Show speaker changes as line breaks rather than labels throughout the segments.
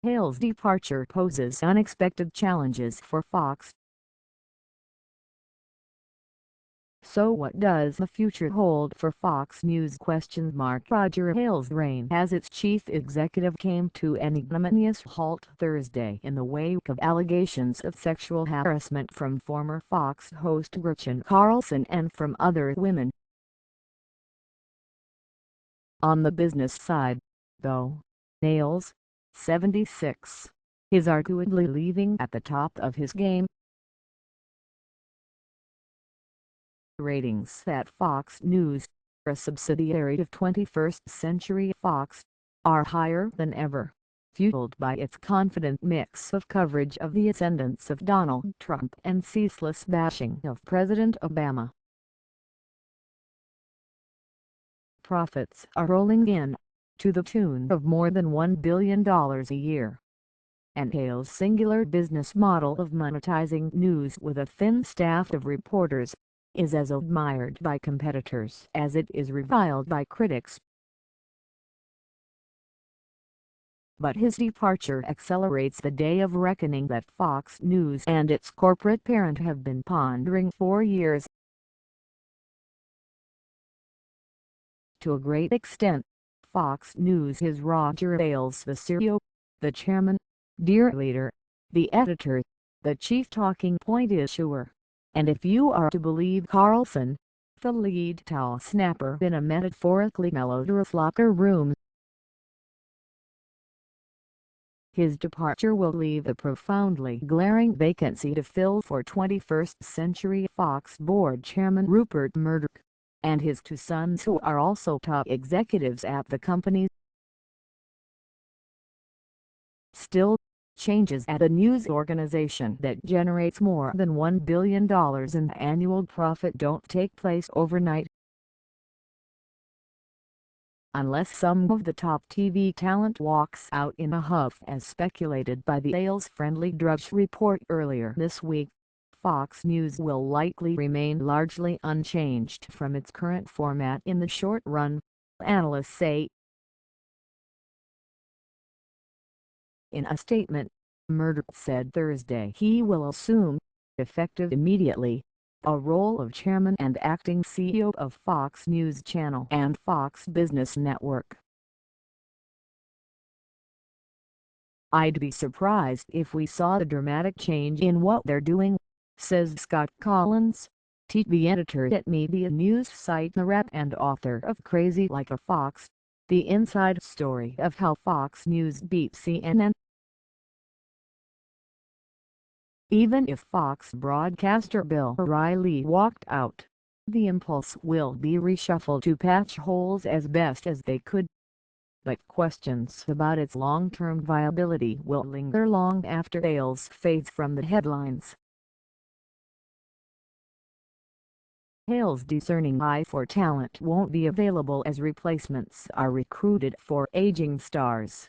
Ailes' departure poses unexpected challenges for Fox. So what does the future hold for Fox News? Roger Ailes' reign as its chief executive came to an ignominious halt Thursday in the wake of allegations of sexual harassment from former Fox host Gretchen Carlson and from other women. On the business side, though, Ailes, 76, is arguably leaving at the top of his game. Ratings at Fox News, a subsidiary of 21st Century Fox, are higher than ever, fueled by its confident mix of coverage of the ascendance of Donald Trump and ceaseless bashing of President Obama. Profits are rolling in, to the tune of more than $1 billion a year. And Ailes' singular business model of monetizing news with a thin staff of reporters is as admired by competitors as it is reviled by critics. But his departure accelerates the day of reckoning that Fox News and its corporate parent have been pondering for years. To a great extent, Fox News is Roger Ailes, the CEO, the chairman, dear leader, the editor, the chief talking point issuer, and if you are to believe Carlson, the lead towel snapper in a metaphorically malodorous locker room. His departure will leave a profoundly glaring vacancy to fill for 21st Century Fox board chairman Rupert Murdoch, and his two sons who are also top executives at the company. Still, changes at a news organization that generates more than $1 billion in annual profit don't take place overnight. Unless some of the top TV talent walks out in a huff, as speculated by the Ailes-friendly Drudge Report earlier this week, Fox News will likely remain largely unchanged from its current format in the short run, analysts say. In a statement, Murdoch said Thursday he will assume, effective immediately, a role of chairman and acting CEO of Fox News Channel and Fox Business Network. "I'd be surprised if we saw a dramatic change in what they're doing," says Scott Collins, TV editor at media news site The Wrap and author of Crazy Like a Fox, the inside story of how Fox News beat CNN. Even if Fox broadcaster Bill O'Reilly walked out, the impulse will be reshuffled to patch holes as best as they could. But questions about its long-term viability will linger long after Ailes fades from the headlines. Ailes' discerning eye for talent won't be available as replacements are recruited for aging stars.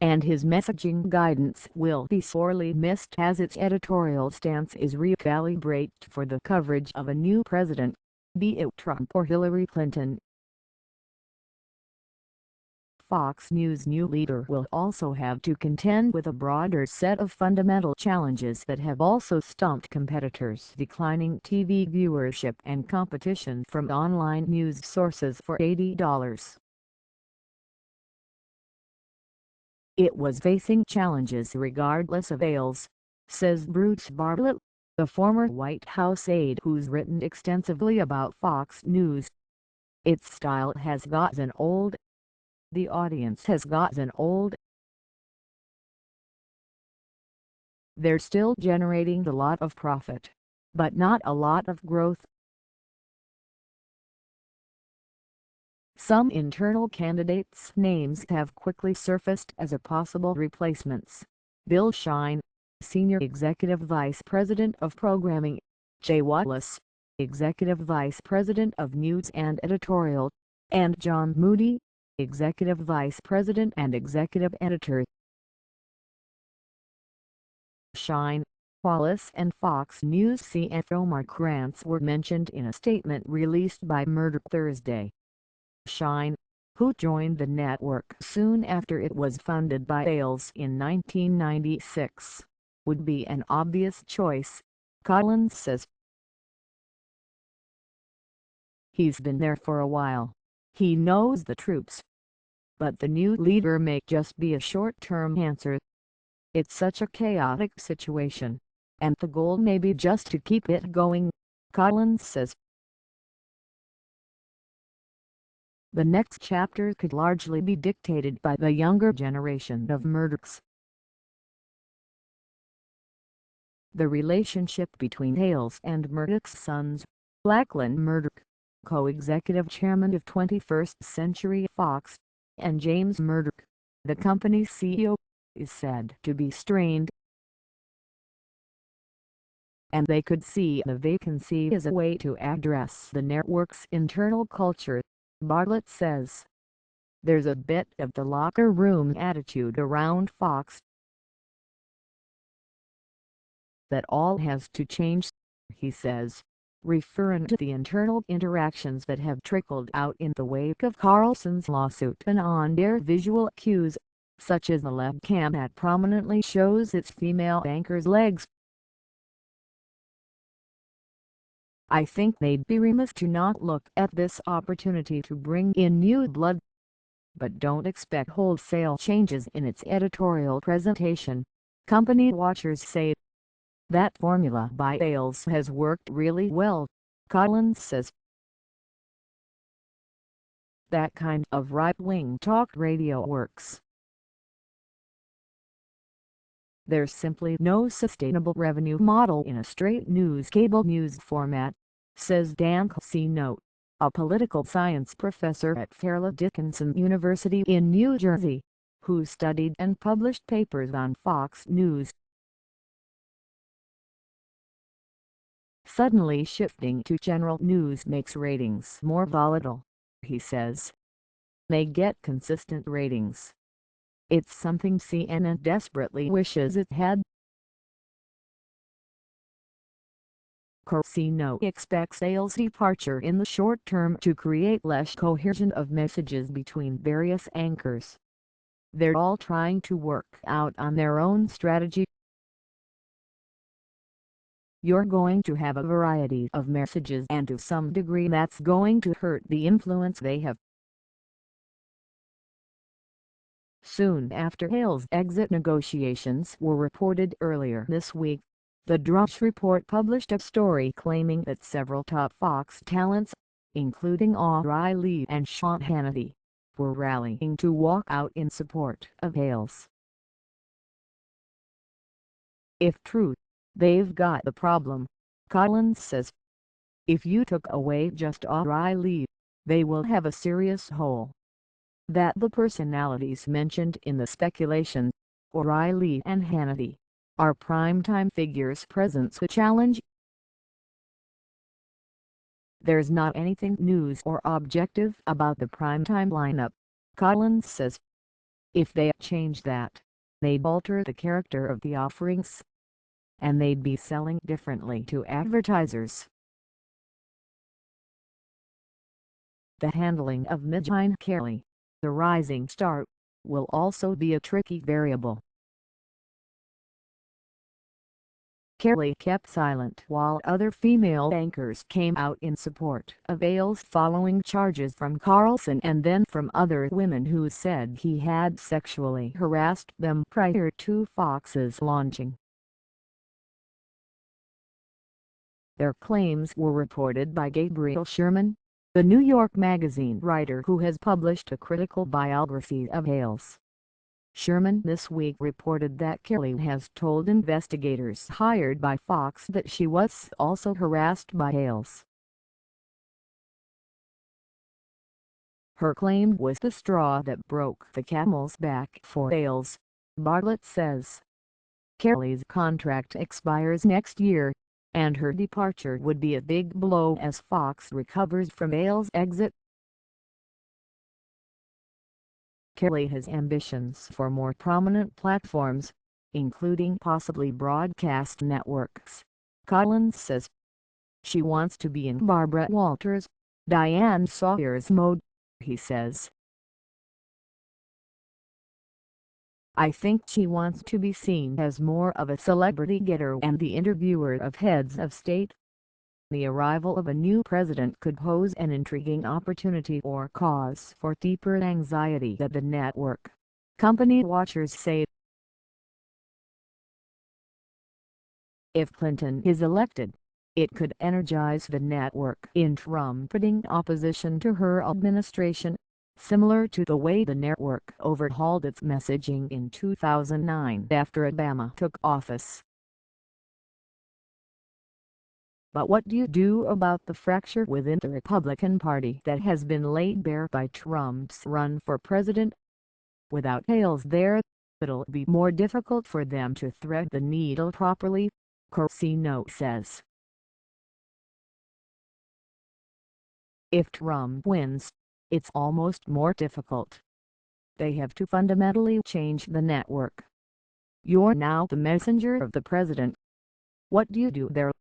And his messaging guidance will be sorely missed as its editorial stance is recalibrated for the coverage of a new president, be it Trump or Hillary Clinton. Fox News' new leader will also have to contend with a broader set of fundamental challenges that have also stumped competitors: declining TV viewership and competition from online news sources for $80. It was facing challenges regardless of Ailes, says Bruce Bartlett, the former White House aide who's written extensively about Fox News. Its style has gotten old. The audience has gotten old. They're still generating a lot of profit, but not a lot of growth. Some internal candidates' names have quickly surfaced as a possible replacements: Bill Shine, Senior Executive Vice President of Programming; Jay Wallace, Executive Vice President of News and Editorial; and John Moody, Executive Vice President and Executive Editor. Shine, Wallace and Fox News CFO Mark Rance were mentioned in a statement released by Murdoch Thursday. Shine, who joined the network soon after it was funded by Ailes in 1996, would be an obvious choice, Collins says. He's been there for a while. He knows the troops. But the new leader may just be a short-term answer. It's such a chaotic situation, and the goal may be just to keep it going, Collins says. The next chapter could largely be dictated by the younger generation of Murdochs. The relationship between Ailes and Murdoch's sons, Lachlan Murdoch, co-executive chairman of 21st Century Fox, and James Murdoch, the company's CEO, is said to be strained. And they could see the vacancy as a way to address the network's internal culture, Bartlett says. There's a bit of the locker room attitude around Fox. That all has to change, he says, referring to the internal interactions that have trickled out in the wake of Carlson's lawsuit and on-air visual cues, such as the webcam that prominently shows its female anchor's legs. I think they'd be remiss to not look at this opportunity to bring in new blood. But don't expect wholesale changes in its editorial presentation, company watchers say. That formula by Ailes has worked really well, Collins says. That kind of right-wing talk radio works. There's simply no sustainable revenue model in a straight news cable news format, says Dan Note, a political science professor at Fairleigh Dickinson University in New Jersey, who studied and published papers on Fox News. Suddenly shifting to general news makes ratings more volatile, he says. They get consistent ratings. It's something CNN desperately wishes it had. Carlson expects Ailes' departure in the short term to create less cohesion of messages between various anchors. They're all trying to work out on their own strategy. You're going to have a variety of messages, and to some degree that's going to hurt the influence they have. Soon after Ailes' exit negotiations were reported earlier this week, the Drudge Report published a story claiming that several top Fox talents, including O'Reilly and Sean Hannity, were rallying to walk out in support of Ailes. If true, they've got the problem, Collins says. If you took away just O'Reilly, they will have a serious hole. That the personalities mentioned in the speculation, O'Reilly and Hannity, are primetime figures presents a challenge. There's not anything news or objective about the primetime lineup, Collins says. If they change that, they'd alter the character of the offerings. And they'd be selling differently to advertisers. The handling of Megyn Kelly, the rising star, will also be a tricky variable. Kelly kept silent while other female anchors came out in support of Ailes following charges from Carlson and then from other women who said he had sexually harassed them prior to Fox's launching. Their claims were reported by Gabriel Sherman, the New York Magazine writer who has published a critical biography of Ailes. Sherman this week reported that Kelly has told investigators hired by Fox that she was also harassed by Ailes. Her claim was the straw that broke the camel's back for Ailes, Bartlett says. Kelly's contract expires next year, and her departure would be a big blow as Fox recovers from Ailes' exit. Kelly has ambitions for more prominent platforms, including possibly broadcast networks, Collins says. She wants to be in Barbara Walters, Diane Sawyer's mode, he says. I think she wants to be seen as more of a celebrity getter and the interviewer of heads of state. The arrival of a new president could pose an intriguing opportunity or cause for deeper anxiety that the network, company watchers say. If Clinton is elected, it could energize the network in trumpeting opposition to her administration, similar to the way the network overhauled its messaging in 2009 after Obama took office. But what do you do about the fracture within the Republican Party that has been laid bare by Trump's run for president? Without Ailes there, it'll be more difficult for them to thread the needle properly, Carlson says. If Trump wins, it's almost more difficult. They have to fundamentally change the network. You're now the messenger of the president. What do you do there?